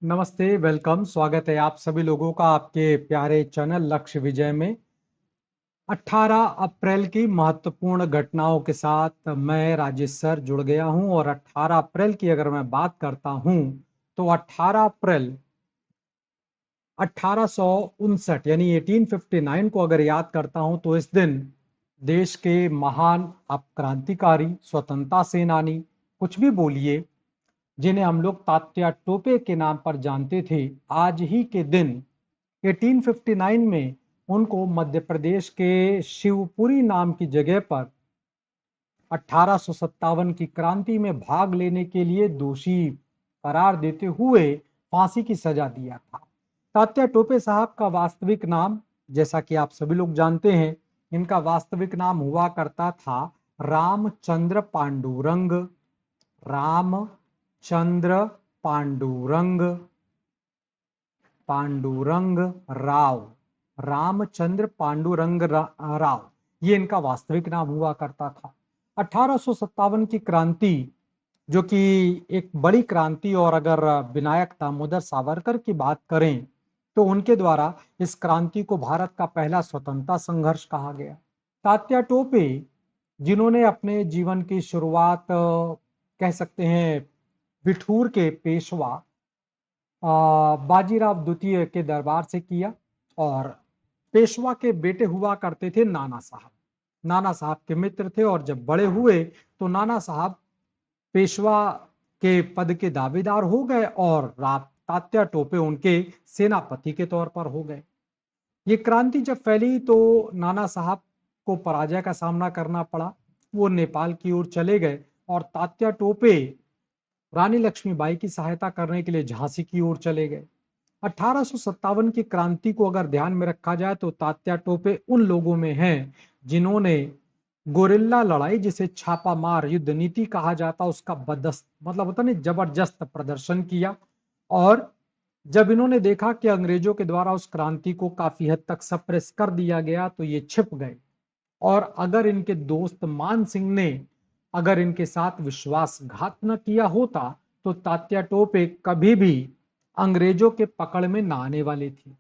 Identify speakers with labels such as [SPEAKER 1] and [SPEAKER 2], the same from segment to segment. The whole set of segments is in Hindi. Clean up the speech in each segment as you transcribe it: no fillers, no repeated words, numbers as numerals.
[SPEAKER 1] नमस्ते, वेलकम, स्वागत है आप सभी लोगों का आपके प्यारे चैनल लक्ष्य विजय में। 18 अप्रैल की महत्वपूर्ण घटनाओं के साथ मैं राजेश सर जुड़ गया हूं और 18 अप्रैल की अगर मैं बात करता हूं तो 18 अप्रैल 1859 यानी 1859 को अगर याद करता हूं तो इस दिन देश के महान क्रांतिकारी, स्वतंत्रता सेनानी, कुछ भी बोलिए, जिन्हें हम लोग तात्या टोपे के नाम पर जानते थे, आज ही के दिन 1859 में उनको मध्य प्रदेश के शिवपुरी नाम की जगह पर 1857 की क्रांति में भाग लेने के लिए दोषी करार देते हुए फांसी की सजा दिया था। तात्या टोपे साहब का वास्तविक नाम, जैसा कि आप सभी लोग जानते हैं, इनका वास्तविक नाम हुआ करता था रामचंद्र पांडुरंग। रामचंद्र पांडुरंग पांडुरंग राव। रामचंद्र पांडुरंग राव, ये इनका वास्तविक नाम हुआ करता था। 1857 की क्रांति, जो कि एक बड़ी क्रांति, और अगर विनायक दामोदर सावरकर की बात करें तो उनके द्वारा इस क्रांति को भारत का पहला स्वतंत्रता संघर्ष कहा गया। तात्या टोपे, जिन्होंने अपने जीवन की शुरुआत कह सकते हैं बिठूर के पेशवा बाजीराव द्वितीय के दरबार से किया, और पेशवा के बेटे हुआ करते थे नाना साहब। नाना साहब के मित्र थे, और जब बड़े हुए तो नाना साहब पेशवा के पद के दावेदार हो गए और तात्या टोपे उनके सेनापति के तौर पर हो गए। ये क्रांति जब फैली तो नाना साहब को पराजय का सामना करना पड़ा। वो नेपाल की ओर चले गए और तात्या टोपे रानी लक्ष्मीबाई की सहायता करने के लिए झांसी की ओर चले गए। 1857 की क्रांति को अगर ध्यान में रखा जाए तो तात्या टोपे उन लोगों में हैं जिन्होंने गोरिल्ला लड़ाई, जिसे छापा मार युद्ध नीति कहा जाता, उसका बदस्त मतलब होता नहीं जबरदस्त प्रदर्शन किया। और जब इन्होंने देखा कि अंग्रेजों के द्वारा उस क्रांति को काफी हद तक सप्रेस कर दिया गया तो ये छिप गए। और अगर इनके दोस्त मान सिंह ने अगर इनके साथ विश्वासघात न किया होता तो तात्या टोपे कभी भी अंग्रेजों के पकड़ में ना आने वाले थे।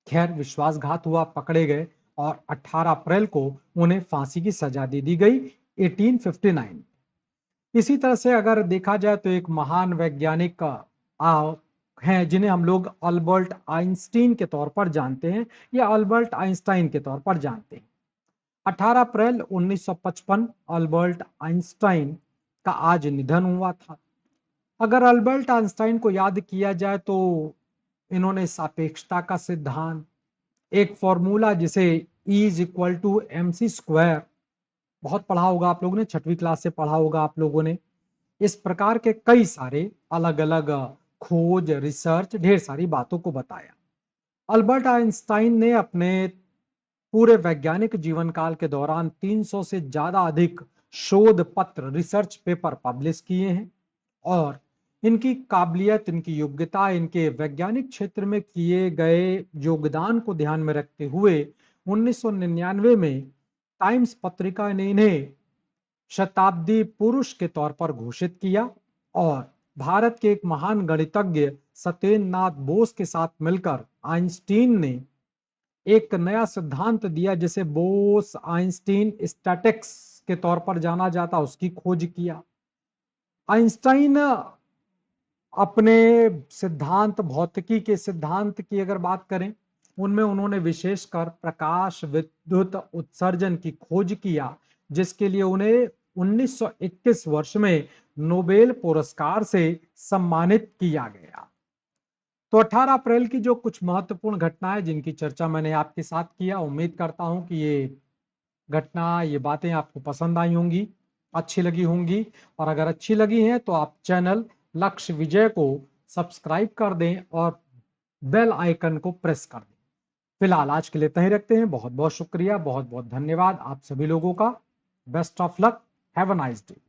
[SPEAKER 1] खैर, विश्वासघात हुआ, पकड़े गए और 18 अप्रैल को उन्हें फांसी की सजा दे दी गई 1859। इसी तरह से अगर देखा जाए तो एक महान वैज्ञानिक हैं जिन्हें हम लोग अल्बर्ट आइंस्टीन के तौर पर जानते हैं, या अल्बर्ट आइंस्टाइन के तौर पर जानते हैं। 18 अप्रैल 1955 अल्बर्ट आइंस्टाइन का आज निधन हुआ था। अगर अल्बर्ट आइंस्टाइन को याद किया जाए तो इन्होंने सापेक्षता का सिद्धांत, एक फॉर्मूला जिसे E is equal to M C square, बहुत पढ़ा होगा आप लोगों ने, 6वीं क्लास से पढ़ा होगा आप लोगों ने। इस प्रकार के कई सारे अलग अलग खोज, रिसर्च, ढेर सारी बातों को बताया। अल्बर्ट आइंस्टाइन ने अपने पूरे वैज्ञानिक जीवन काल के दौरान 300 से ज्यादा अधिक शोध पत्र, रिसर्च पेपर पब्लिश किए हैं। और इनकी काबिलियत, इनकी योग्यता, इनके वैज्ञानिक क्षेत्र में किए गए योगदान को ध्यान में रखते हुए 1999 में टाइम्स पत्रिका ने इन्हें शताब्दी पुरुष के तौर पर घोषित किया। और भारत के एक महान गणितज्ञ सत्येंद्र नाथ बोस के साथ मिलकर आइंस्टीन ने एक नया सिद्धांत दिया जिसे बोस आइंस्टीन स्टैटिक्स के तौर पर जाना जाता, उसकी खोज किया। आइंस्टाइन अपने सिद्धांत, भौतिकी के सिद्धांत की अगर बात करें, उनमें उन्होंने विशेषकर प्रकाश विद्युत उत्सर्जन की खोज किया, जिसके लिए उन्हें 1921 वर्ष में नोबेल पुरस्कार से सम्मानित किया गया। तो 18 अप्रैल की जो कुछ महत्वपूर्ण घटनाएं जिनकी चर्चा मैंने आपके साथ किया, उम्मीद करता हूं कि ये घटना, ये बातें आपको पसंद आई होंगी, अच्छी लगी होंगी। और अगर अच्छी लगी हैं तो आप चैनल लक्ष्य विजय को सब्सक्राइब कर दें और बेल आइकन को प्रेस कर दें। फिलहाल आज के लिए तहीं रखते हैं। बहुत बहुत शुक्रिया, बहुत बहुत धन्यवाद आप सभी लोगों का। Best of luck, have a nice day.